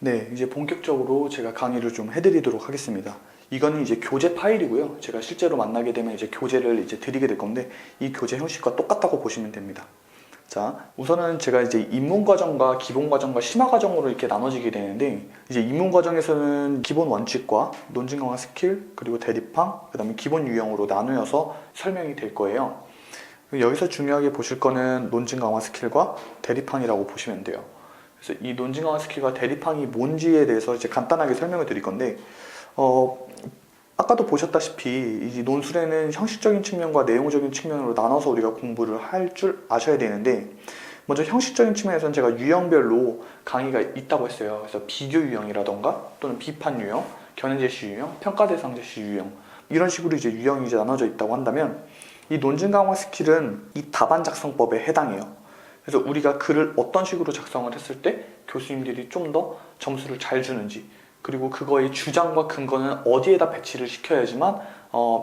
네, 이제 본격적으로 제가 강의를 좀 해드리도록 하겠습니다. 이거는 이제 교재 파일이고요. 제가 실제로 만나게 되면 이제 교재를 이제 드리게 될 건데 이 교재 형식과 똑같다고 보시면 됩니다. 자, 우선은 제가 이제 입문과정과 기본과정과 심화과정으로 이렇게 나눠지게 되는데 이제 입문과정에서는 기본 원칙과 논증 강화 스킬, 그리고 대립항, 그 다음에 기본 유형으로 나누어서 설명이 될 거예요. 여기서 중요하게 보실 거는 논증 강화 스킬과 대립항이라고 보시면 돼요. 그래서 이 논증 강화 스킬과 대립항이 뭔지에 대해서 이제 간단하게 설명을 드릴 건데 아까도 보셨다시피 이 논술에는 형식적인 측면과 내용적인 측면으로 나눠서 우리가 공부를 할 줄 아셔야 되는데 먼저 형식적인 측면에서는 제가 유형별로 강의가 있다고 했어요. 그래서 비교 유형이라던가 또는 비판 유형, 견해 제시 유형, 평가 대상 제시 유형 이런 식으로 이제 유형이 이제 나눠져 있다고 한다면 이 논증 강화 스킬은 이 답안 작성법에 해당해요. 그래서 우리가 글을 어떤 식으로 작성을 했을 때 교수님들이 좀 더 점수를 잘 주는지, 그리고 그거의 주장과 근거는 어디에다 배치를 시켜야지만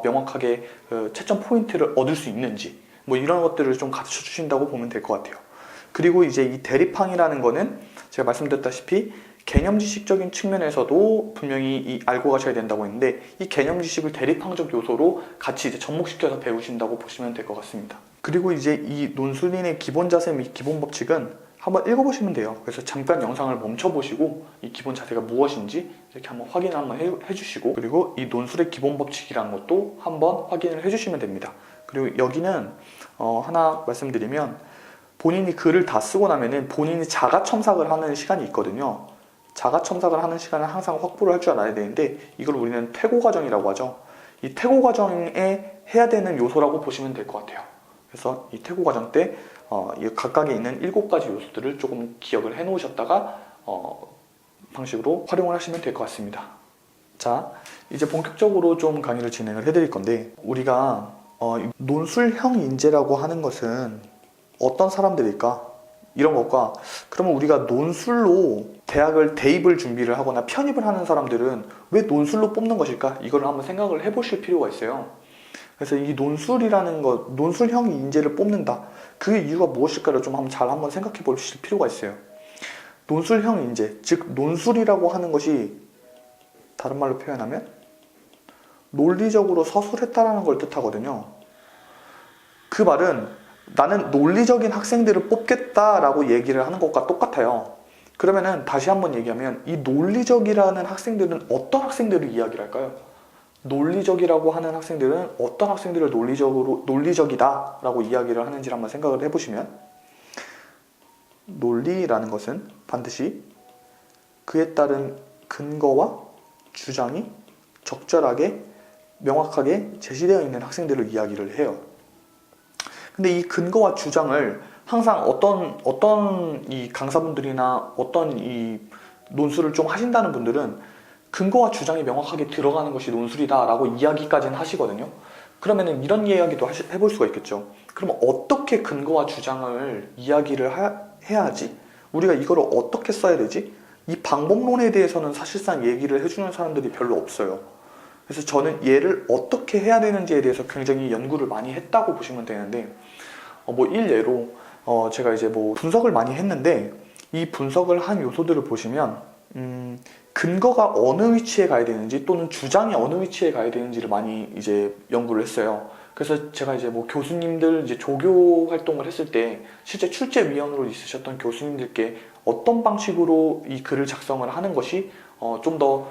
명확하게 채점 포인트를 얻을 수 있는지 뭐 이런 것들을 좀 가르쳐 주신다고 보면 될 것 같아요. 그리고 이제 이 대립항이라는 거는 제가 말씀드렸다시피 개념 지식적인 측면에서도 분명히 알고 가셔야 된다고 했는데 이 개념 지식을 대립항적 요소로 같이 이제 접목시켜서 배우신다고 보시면 될 것 같습니다. 그리고 이제 이 논술인의 기본 자세 및 기본 법칙은 한번 읽어보시면 돼요. 그래서 잠깐 영상을 멈춰보시고 이 기본 자세가 무엇인지 이렇게 한번 확인을 한번 해주시고, 그리고 이 논술의 기본 법칙이라는 것도 한번 확인을 해주시면 됩니다. 그리고 여기는 하나 말씀드리면 본인이 글을 다 쓰고 나면은 본인이 자가 첨삭을 하는 시간이 있거든요. 자가 첨삭을 하는 시간을 항상 확보를 할 줄 알아야 되는데 이걸 우리는 퇴고 과정이라고 하죠. 이 퇴고 과정에 해야 되는 요소라고 보시면 될 것 같아요. 그래서 이 퇴고 과정 때 이 각각에 있는 7가지 요소들을 조금 기억을 해 놓으셨다가 방식으로 활용을 하시면 될 것 같습니다. 자, 이제 본격적으로 좀 강의를 진행을 해 드릴 건데 우리가 논술형 인재라고 하는 것은 어떤 사람들일까? 이런 것과 그러면 우리가 논술로 대학을 대입을 준비를 하거나 편입을 하는 사람들은 왜 논술로 뽑는 것일까? 이걸 한번 생각을 해보실 필요가 있어요. 그래서 이 논술이라는 것, 논술형 인재를 뽑는다. 그 이유가 무엇일까를 좀 한번 생각해 보실 필요가 있어요. 논술형 인재, 즉 논술이라고 하는 것이 다른 말로 표현하면 논리적으로 서술했다라는 걸 뜻하거든요. 그 말은 나는 논리적인 학생들을 뽑겠다라고 얘기를 하는 것과 똑같아요. 그러면은 다시 한번 얘기하면 이 논리적이라는 학생들은 어떤 학생들을 이야기를 할까요? 논리적이라고 하는 학생들은 어떤 학생들을 논리적이다 라고 이야기를 하는지를 한번 생각을 해보시면 논리라는 것은 반드시 그에 따른 근거와 주장이 적절하게 명확하게 제시되어 있는 학생들을 이야기를 해요. 근데 이 근거와 주장을 항상 어떤 이 강사분들이나 어떤 이 논술을 좀 하신다는 분들은 근거와 주장이 명확하게 들어가는 것이 논술이다라고 이야기까지는 하시거든요. 그러면은 이런 이야기도 해볼 수가 있겠죠. 그러면 어떻게 근거와 주장을 이야기를 해야지? 우리가 이거를 어떻게 써야 되지? 이 방법론에 대해서는 사실상 얘기를 해주는 사람들이 별로 없어요. 그래서 저는 얘를 어떻게 해야 되는지에 대해서 굉장히 연구를 많이 했다고 보시면 되는데 뭐 일례로 제가 이제 뭐 분석을 많이 했는데 이 분석을 한 요소들을 보시면 근거가 어느 위치에 가야 되는지 또는 주장이 어느 위치에 가야 되는지를 많이 이제 연구를 했어요. 그래서 제가 이제 뭐 교수님들 이제 조교 활동을 했을 때 실제 출제위원으로 있으셨던 교수님들께 어떤 방식으로 이 글을 작성을 하는 것이 좀 더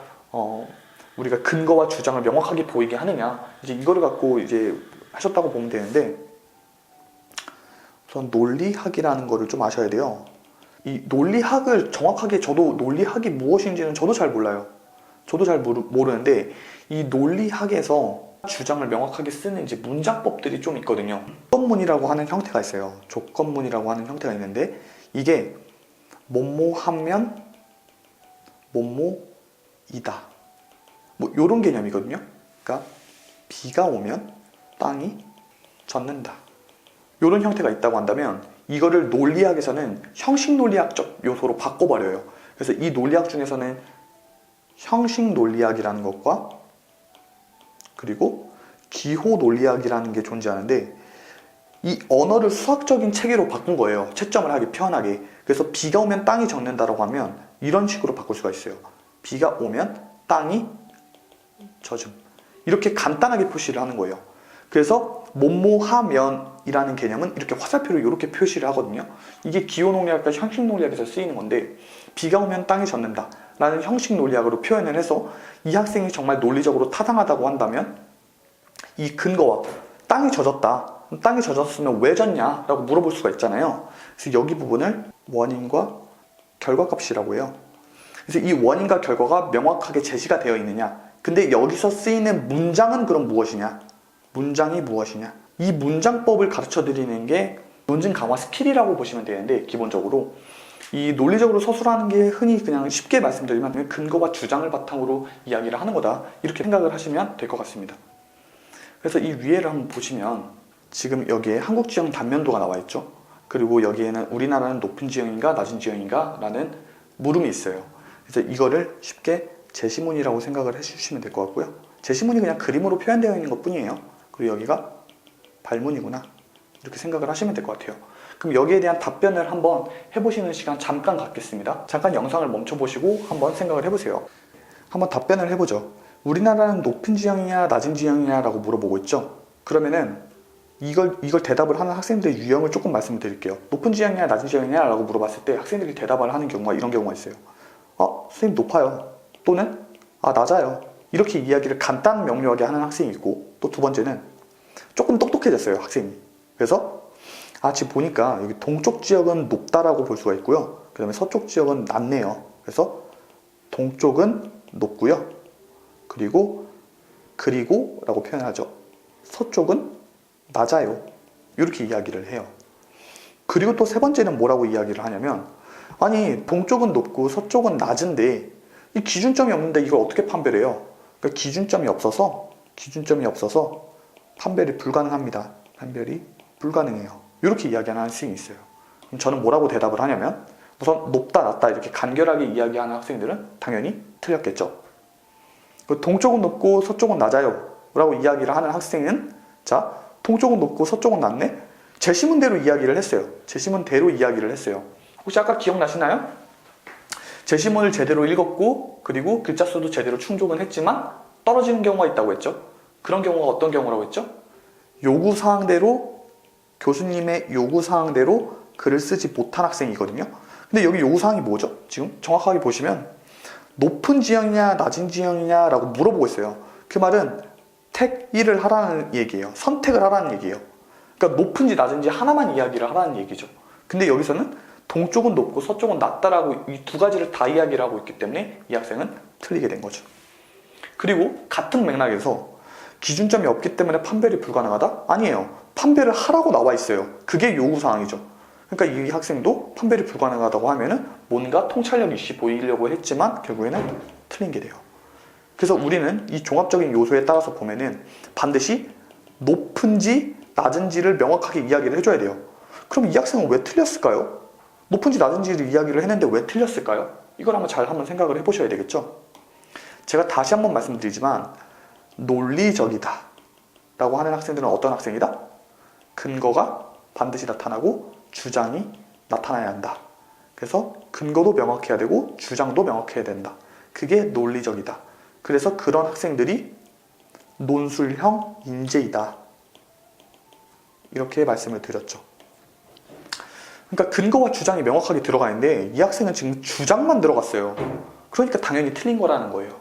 우리가 근거와 주장을 명확하게 보이게 하느냐 이제 이거를 갖고 이제 하셨다고 보면 되는데 우선 논리학이라는 거를 좀 아셔야 돼요. 이 논리학을 정확하게 저도 논리학이 무엇인지는 저도 잘 몰라요. 저도 잘 모르는데 이 논리학에서 주장을 명확하게 쓰는 이제 문장법들이 좀 있거든요. 조건문이라고 하는 형태가 있어요. 조건문이라고 하는 형태가 있는데 이게 뭐뭐하면 뭐뭐이다. 뭐 이런 개념이거든요. 그러니까 비가 오면 땅이 젖는다. 이런 형태가 있다고 한다면 이거를 논리학에서는 형식 논리학적 요소로 바꿔버려요. 그래서 이 논리학 중에서는 형식 논리학이라는 것과 그리고 기호 논리학이라는 게 존재하는데 이 언어를 수학적인 체계로 바꾼 거예요. 채점을 하기 편하게. 그래서 비가 오면 땅이 젖는다라고 하면 이런 식으로 바꿀 수가 있어요. 비가 오면 땅이 젖음. 이렇게 간단하게 표시를 하는 거예요. 그래서 뭐뭐하면이라는 개념은 이렇게 화살표로 이렇게 표시를 하거든요. 이게 기호농약과 형식농약에서 쓰이는 건데, 비가 오면 땅이 젖는다 라는 형식논리학으로 표현을 해서 이 학생이 정말 논리적으로 타당하다고 한다면, 이 근거와 땅이 젖었다, 땅이 젖었으면 왜 젖냐 라고 물어볼 수가 있잖아요. 그래서 여기 부분을 원인과 결과값이라고 해요. 그래서 이 원인과 결과가 명확하게 제시가 되어 있느냐, 근데 여기서 쓰이는 문장은 그럼 무엇이냐, 문장이 무엇이냐, 이 문장법을 가르쳐 드리는 게 논증 강화 스킬이라고 보시면 되는데, 기본적으로 이 논리적으로 서술하는 게 흔히 그냥 쉽게 말씀드리면 근거와 주장을 바탕으로 이야기를 하는 거다, 이렇게 생각을 하시면 될 것 같습니다. 그래서 이 위에를 한번 보시면 지금 여기에 한국 지형 단면도가 나와 있죠. 그리고 여기에는 우리나라는 높은 지형인가 낮은 지형인가 라는 물음이 있어요. 그래서 이거를 쉽게 제시문이라고 생각을 해주시면 될 것 같고요. 제시문이 그냥 그림으로 표현되어 있는 것 뿐이에요. 그리고 여기가 발문이구나, 이렇게 생각을 하시면 될 것 같아요. 그럼 여기에 대한 답변을 한번 해보시는 시간 잠깐 갖겠습니다. 잠깐 영상을 멈춰보시고 한번 생각을 해보세요. 한번 답변을 해보죠. 우리나라는 높은 지형이냐 낮은 지형이냐 라고 물어보고 있죠. 그러면은 이걸 대답을 하는 학생들의 유형을 조금 말씀을 드릴게요. 높은 지형이냐 낮은 지형이냐 라고 물어봤을 때 학생들이 대답을 하는 경우가 이런 경우가 있어요. 선생님 높아요, 또는 낮아요, 이렇게 이야기를 간단 명료하게 하는 학생이 있고, 또 두 번째는 조금 똑똑해졌어요, 학생이. 그래서 지금 보니까 여기 동쪽 지역은 높다라고 볼 수가 있고요. 그 다음에 서쪽 지역은 낮네요. 그래서 동쪽은 높고요. 그리고 라고 표현하죠. 서쪽은 낮아요, 이렇게 이야기를 해요. 그리고 또 세 번째는 뭐라고 이야기를 하냐면, 아니 동쪽은 높고 서쪽은 낮은데 이 기준점이 없는데 이걸 어떻게 판별해요? 그러니까 기준점이 없어서 판별이 불가능합니다. 판별이 불가능해요, 이렇게 이야기하는 학생이 있어요. 그럼 저는 뭐라고 대답을 하냐면, 우선 높다 낮다 이렇게 간결하게 이야기하는 학생들은 당연히 틀렸겠죠. 동쪽은 높고 서쪽은 낮아요 라고 이야기를 하는 학생은, 자 동쪽은 높고 서쪽은 낮네? 제시문대로 이야기를 했어요. 혹시 아까 기억나시나요? 제시문을 제대로 읽었고, 그리고 글자 수도 제대로 충족은 했지만 떨어지는 경우가 있다고 했죠. 그런 경우가 어떤 경우라고 했죠? 교수님의 요구사항대로 글을 쓰지 못한 학생이거든요. 근데 여기 요구사항이 뭐죠? 지금 정확하게 보시면 높은 지형이냐 낮은 지형이냐 라고 물어보고 있어요. 그 말은 택1을 하라는 얘기예요. 선택을 하라는 얘기예요. 그러니까 높은지 낮은지 하나만 이야기를 하라는 얘기죠. 근데 여기서는 동쪽은 높고 서쪽은 낮다라고 이 두 가지를 다 이야기를 하고 있기 때문에 이 학생은 틀리게 된 거죠. 그리고 같은 맥락에서 기준점이 없기 때문에 판별이 불가능하다? 아니에요. 판별을 하라고 나와 있어요. 그게 요구사항이죠. 그러니까 이 학생도 판별이 불가능하다고 하면은 뭔가 통찰력 있이 보이려고 했지만 결국에는 틀린 게 돼요. 그래서 우리는 이 종합적인 요소에 따라서 보면은 반드시 높은지 낮은지를 명확하게 이야기를 해줘야 돼요. 그럼 이 학생은 왜 틀렸을까요? 높은지 낮은지를 이야기를 했는데 왜 틀렸을까요? 이걸 한번 생각을 해보셔야 되겠죠. 제가 다시 한번 말씀드리지만 논리적이다 라고 하는 학생들은 어떤 학생이다? 근거가 반드시 나타나고 주장이 나타나야 한다. 그래서 근거도 명확해야 되고 주장도 명확해야 된다. 그게 논리적이다. 그래서 그런 학생들이 논술형 인재이다, 이렇게 말씀을 드렸죠. 그러니까 근거와 주장이 명확하게 들어가 있는데 이 학생은 지금 주장만 들어갔어요. 그러니까 당연히 틀린 거라는 거예요.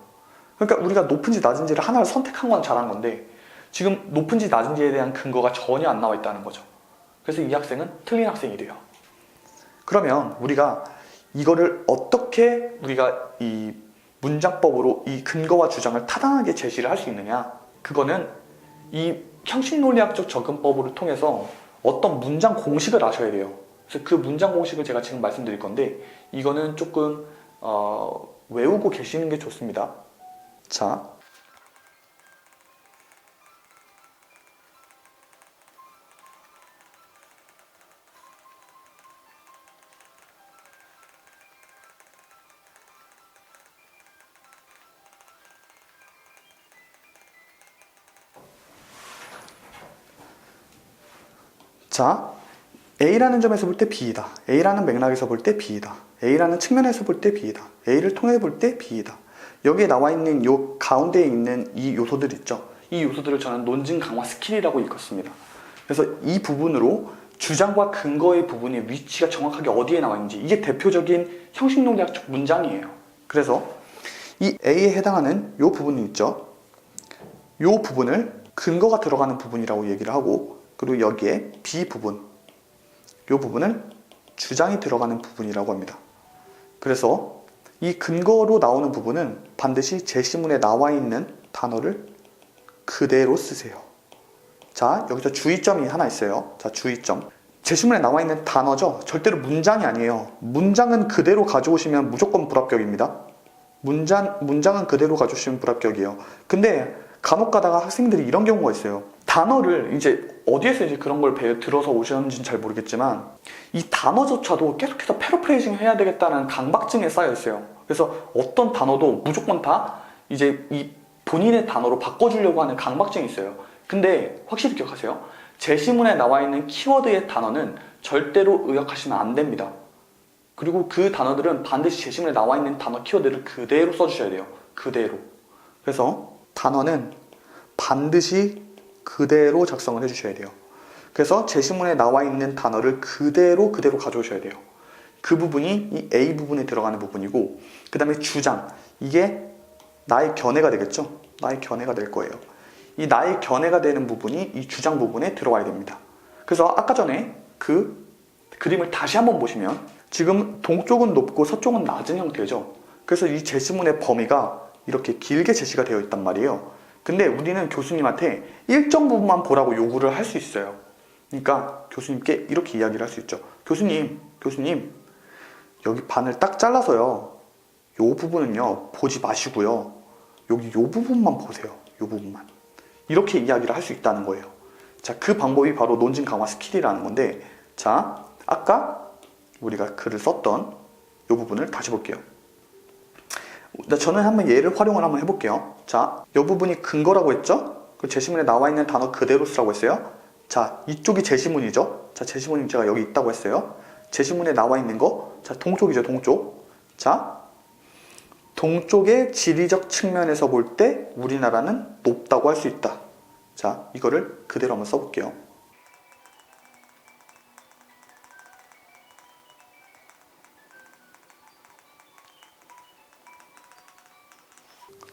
그러니까 우리가 높은지 낮은지를 하나를 선택한 건 잘한 건데 지금 높은지 낮은지에 대한 근거가 전혀 안 나와 있다는 거죠. 그래서 이 학생은 틀린 학생이 돼요. 그러면 우리가 이거를 어떻게 우리가 이 문장법으로 이 근거와 주장을 타당하게 제시를 할 수 있느냐, 그거는 이 형식논리학적 접근법을 통해서 어떤 문장 공식을 아셔야 돼요. 그래서 그 문장 공식을 제가 지금 말씀드릴 건데 이거는 조금 외우고 계시는 게 좋습니다. 자, 자, A라는 점에서 볼 때 B이다. A라는 맥락에서 볼 때 B이다. A라는 측면에서 볼 때 B이다. A를 통해 볼 때 B이다. 여기에 나와 있는 요 가운데에 있는 이 요소들 있죠. 이 요소들을 저는 논증 강화 스킬이라고 읽었습니다. 그래서 이 부분으로 주장과 근거의 부분의 위치가 정확하게 어디에 나와 있는지, 이게 대표적인 형식론리학적 문장이에요. 그래서 이 A에 해당하는 요 부분이 있죠. 요 부분을 근거가 들어가는 부분이라고 얘기를 하고, 그리고 여기에 B 부분, 요 부분을 주장이 들어가는 부분이라고 합니다. 그래서 이 근거로 나오는 부분은 반드시 제시문에 나와 있는 단어를 그대로 쓰세요. 자, 여기서 주의점이 하나 있어요. 자, 주의점. 제시문에 나와 있는 단어죠. 절대로 문장이 아니에요. 문장은 그대로 가져오시면 무조건 불합격입니다. 문장은 그대로 가져오시면 불합격이에요. 근데 간혹 가다가 학생들이 이런 경우가 있어요. 단어를 이제 어디에서 이제 그런 걸 들어서 오셨는지는 잘 모르겠지만, 이 단어조차도 계속해서 패러프레이징 해야 되겠다는 강박증에 쌓여 있어요. 그래서 어떤 단어도 무조건 다 이제 이 본인의 단어로 바꿔주려고 하는 강박증이 있어요. 근데 확실히 기억하세요. 제시문에 나와 있는 키워드의 단어는 절대로 의역하시면 안 됩니다. 그리고 그 단어들은 반드시 제시문에 나와 있는 단어 키워드를 그대로 써주셔야 돼요. 그대로. 그래서 단어는 반드시 그대로 작성을 해주셔야 돼요. 그래서 제시문에 나와 있는 단어를 그대로 가져오셔야 돼요. 그 부분이 이 A 부분에 들어가는 부분이고, 그 다음에 주장, 이게 나의 견해가 되겠죠? 나의 견해가 될 거예요. 이 나의 견해가 되는 부분이 이 주장 부분에 들어와야 됩니다. 그래서 아까 전에 그 그림을 다시 한번 보시면 지금 동쪽은 높고 서쪽은 낮은 형태죠. 그래서 이 제시문의 범위가 이렇게 길게 제시가 되어 있단 말이에요. 근데 우리는 교수님한테 일정 부분만 보라고 요구를 할 수 있어요. 그러니까 교수님께 이렇게 이야기를 할 수 있죠. 교수님, 여기 반을 딱 잘라서요, 요 부분은요 보지 마시고요, 여기 요 부분만 보세요. 요 부분만. 이렇게 이야기를 할 수 있다는 거예요. 자, 그 방법이 바로 논증 강화 스킬이라는 건데, 자, 아까 우리가 글을 썼던 요 부분을 다시 볼게요. 저는 한번 얘를 활용을 한번 해볼게요. 자, 요 부분이 근거라고 했죠? 그 제시문에 나와 있는 단어 그대로 쓰라고 했어요. 자, 이쪽이 제시문이죠? 자, 제시문이 제가 여기 있다고 했어요. 제시문에 나와 있는 거, 자, 동쪽이죠, 동쪽. 자, 동쪽의 지리적 측면에서 볼 때 우리나라는 높다고 할 수 있다. 자, 이거를 그대로 한번 써볼게요.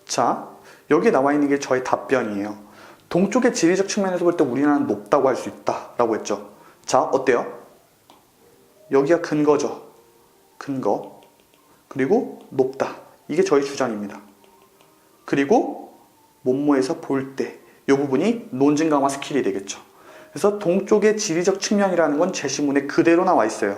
자, 여기에 나와 있는 게 저의 답변이에요. 동쪽의 지리적 측면에서 볼 때 우리나라는 높다고 할 수 있다 라고 했죠. 자, 어때요? 여기가 근거죠. 근거. 그리고 높다. 이게 저희 주장입니다. 그리고 뭐뭐에서 볼 때, 이 부분이 논증 강화 스킬이 되겠죠. 그래서 동쪽의 지리적 측면이라는 건 제시문에 그대로 나와 있어요.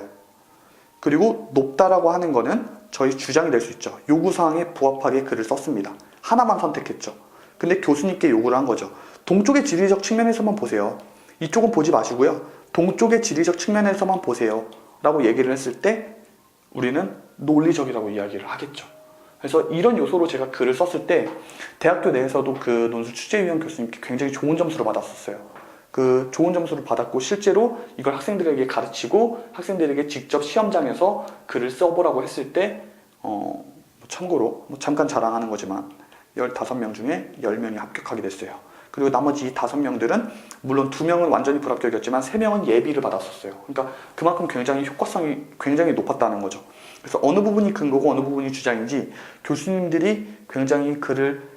그리고 높다라고 하는 거는 저희 주장이 될 수 있죠. 요구사항에 부합하게 글을 썼습니다. 하나만 선택했죠. 근데 교수님께 요구를 한 거죠. 동쪽의 지리적 측면에서만 보세요. 이쪽은 보지 마시고요. 동쪽의 지리적 측면에서만 보세요. 라고 얘기를 했을 때 우리는 논리적이라고 이야기를 하겠죠. 그래서 이런 요소로 제가 글을 썼을 때 대학교 내에서도 그 논술 취재위원 교수님께 굉장히 좋은 점수를 받았었어요. 그 좋은 점수를 받았고, 실제로 이걸 학생들에게 가르치고 학생들에게 직접 시험장에서 글을 써보라고 했을 때 참고로 잠깐 자랑하는 거지만 15명 중에 10명이 합격하게 됐어요. 그리고 나머지 5명들은 물론 2명은 완전히 불합격이었지만 3명은 예비를 받았었어요. 그러니까 그만큼 굉장히 효과성이 굉장히 높았다는 거죠. 그래서 어느 부분이 근거고 어느 부분이 주장인지 교수님들이 굉장히 글을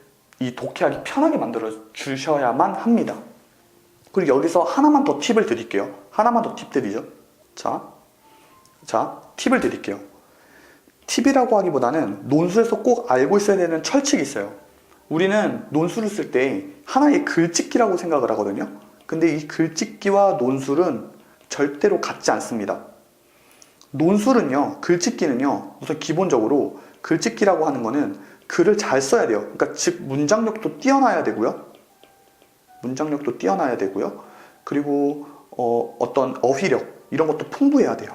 이 독해하기 편하게 만들어 주셔야만 합니다. 그리고 여기서 하나만 더 팁을 드릴게요. 하나만 더 팁 드리죠. 자, 팁을 드릴게요. 팁이라고 하기보다는 논술에서 꼭 알고 있어야 되는 철칙이 있어요. 우리는 논술을 쓸 때 하나의 글짓기라고 생각을 하거든요. 근데 이 글짓기와 논술은 절대로 같지 않습니다. 논술은요, 글짓기는요, 우선 기본적으로 글짓기라고 하는 거는 글을 잘 써야 돼요. 그러니까 즉 문장력도 뛰어나야 되고요. 문장력도 뛰어나야 되고요. 그리고 어떤 어휘력 이런 것도 풍부해야 돼요.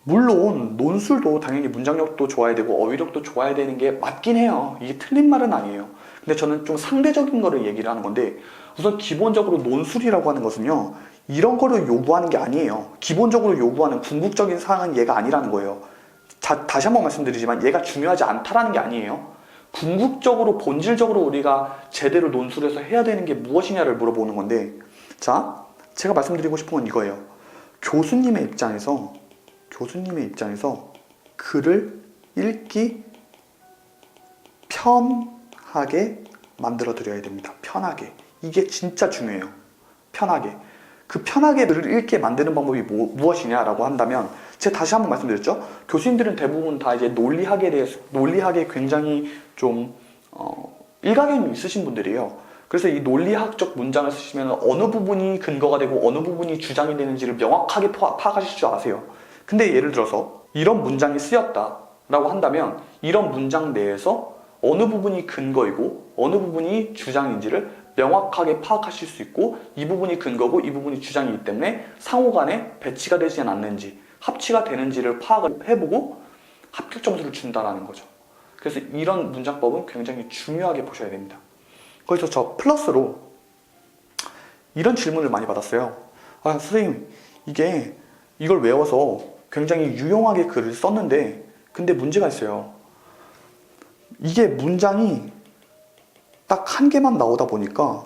물론 논술도 당연히 문장력도 좋아야 되고 어휘력도 좋아야 되는 게 맞긴 해요. 이게 틀린 말은 아니에요. 근데 저는 좀 상대적인 거를 얘기를 하는 건데, 우선 기본적으로 논술이라고 하는 것은요, 이런 거를 요구하는 게 아니에요. 기본적으로 요구하는 궁극적인 사항은 얘가 아니라는 거예요. 다시 한번 말씀드리지만 얘가 중요하지 않다라는 게 아니에요. 궁극적으로 본질적으로 우리가 제대로 논술에서 해야 되는 게 무엇이냐를 물어보는 건데, 자, 제가 말씀드리고 싶은 건 이거예요. 교수님의 입장에서 글을 읽기 편하게 만들어 드려야 됩니다. 편하게. 이게 진짜 중요해요. 편하게. 그 편하게 글을 읽게 만드는 방법이 무엇이냐라고 한다면, 제가 다시 한번 말씀드렸죠. 교수님들은 대부분 다 이제 논리학에 굉장히 좀 일가견이 있으신 분들이에요. 그래서 이 논리학적 문장을 쓰시면 어느 부분이 근거가 되고 어느 부분이 주장이 되는지를 명확하게 파악하실 줄 아세요. 근데 예를 들어서 이런 문장이 쓰였다라고 한다면 이런 문장 내에서 어느 부분이 근거이고 어느 부분이 주장인지를 명확하게 파악하실 수 있고, 이 부분이 근거고 이 부분이 주장이기 때문에 상호간에 배치가 되지 않는지 합치가 되는지를 파악을 해보고 합격 점수를 준다라는 거죠. 그래서 이런 문장법은 굉장히 중요하게 보셔야 됩니다. 거기서 저 플러스로 이런 질문을 많이 받았어요. 아, 선생님, 이걸 외워서 굉장히 유용하게 글을 썼는데 근데 문제가 있어요. 이게 문장이 딱 한 개만 나오다 보니까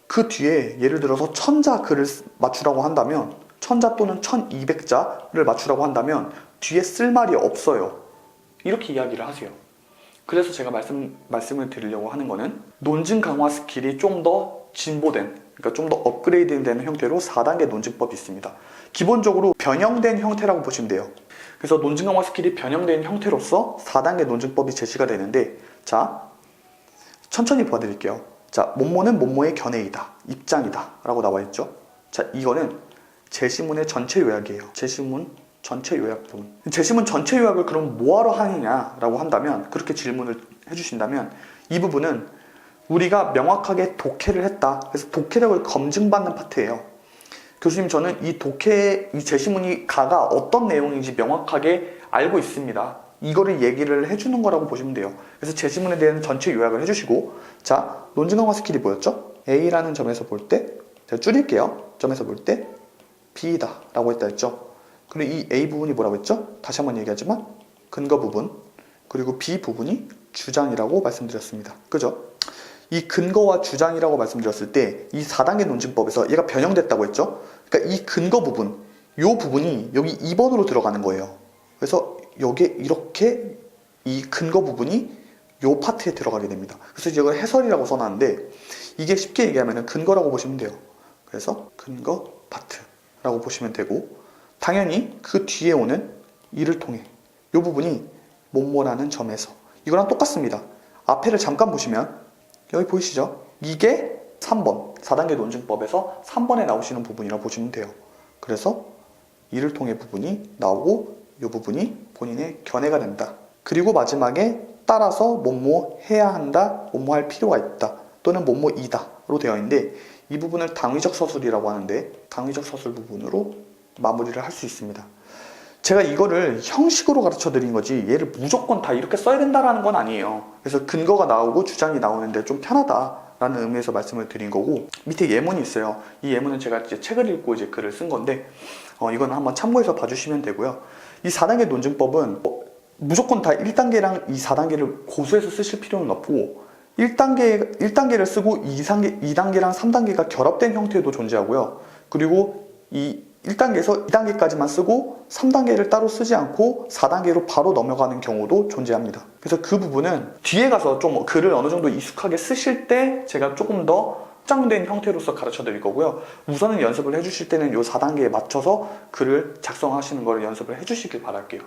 그 뒤에 예를 들어서 1000자 글을 맞추라고 한다면, 1000자 또는 1200자를 맞추라고 한다면 뒤에 쓸 말이 없어요. 이렇게 이야기를 하세요. 그래서 제가 말씀을 드리려고 하는 거는 논증 강화 스킬이 좀 더 진보된, 그러니까 좀 더 업그레이드된 형태로 4단계 논증법이 있습니다. 기본적으로 변형된 형태라고 보시면 돼요. 그래서 논증 강화 스킬이 변형된 형태로서 4단계 논증법이 제시가 되는데, 자, 천천히 봐드릴게요. 자, 뭐뭐는 뭐뭐의 견해이다, 입장이다 라고 나와 있죠. 자, 이거는 제시문의 전체 요약이에요. 제시문 전체 요약 부분. 제시문 전체 요약을 그럼 뭐하러 하느냐라고 한다면, 그렇게 질문을 해주신다면 이 부분은 우리가 명확하게 독해를 했다, 그래서 독해력을 검증받는 파트예요. 교수님, 저는 이 제시문이 가가 어떤 내용인지 명확하게 알고 있습니다. 이거를 얘기를 해주는 거라고 보시면 돼요. 그래서 제시문에 대한 전체 요약을 해주시고, 자, 논증 강화 스킬이 뭐였죠? A라는 점에서 볼 때, 제가 줄일게요. 점에서 볼 때 B다 라고 했죠. 그리고 이 A 부분이 뭐라고 했죠? 다시 한번 얘기하지만 근거 부분, 그리고 B 부분이 주장이라고 말씀드렸습니다. 그죠? 이 근거와 주장이라고 말씀드렸을 때 이 4단계 논증법에서 얘가 변형됐다고 했죠? 그러니까 이 근거 부분, 이 부분이 여기 2번으로 들어가는 거예요. 그래서 여기에 이렇게 이 근거 부분이 이 파트에 들어가게 됩니다. 그래서 이걸 해설이라고 써놨는데, 이게 쉽게 얘기하면 근거라고 보시면 돼요. 그래서 근거 파트라고 보시면 되고, 당연히 그 뒤에 오는 이를 통해 이 부분이 뭐뭐라는 점에서, 이거랑 똑같습니다. 앞에를 잠깐 보시면 여기 보이시죠? 이게 3번 4단계 논증법에서 3번에 나오시는 부분이라고 보시면 돼요. 그래서 이를 통해 부분이 나오고 이 부분이 본인의 견해가 된다. 그리고 마지막에 따라서 뭐뭐 해야 한다, 뭐뭐 할 필요가 있다, 또는 뭐뭐이다로 되어 있는데, 이 부분을 당위적 서술이라고 하는데 당위적 서술 부분으로 마무리를 할 수 있습니다. 제가 이거를 형식으로 가르쳐 드린 거지 얘를 무조건 다 이렇게 써야 된다라는 건 아니에요. 그래서 근거가 나오고 주장이 나오는데 좀 편하다라는 의미에서 말씀을 드린 거고, 밑에 예문이 있어요. 이 예문은 제가 이제 책을 읽고 이제 글을 쓴 건데 이거는 한번 참고해서 봐주시면 되고요. 이 4단계 논증법은 무조건 다 1단계랑 이 4단계를 고수해서 쓰실 필요는 없고, 1단계를 쓰고 2단계랑 3단계가 결합된 형태도 존재하고요. 그리고 이 1단계에서 2단계까지만 쓰고 3단계를 따로 쓰지 않고 4단계로 바로 넘어가는 경우도 존재합니다. 그래서 그 부분은 뒤에 가서 좀 글을 어느 정도 익숙하게 쓰실 때 제가 조금 더 확장된 형태로서 가르쳐 드릴 거고요. 우선은 연습을 해주실 때는 이 4단계에 맞춰서 글을 작성하시는 걸 연습을 해주시길 바랄게요.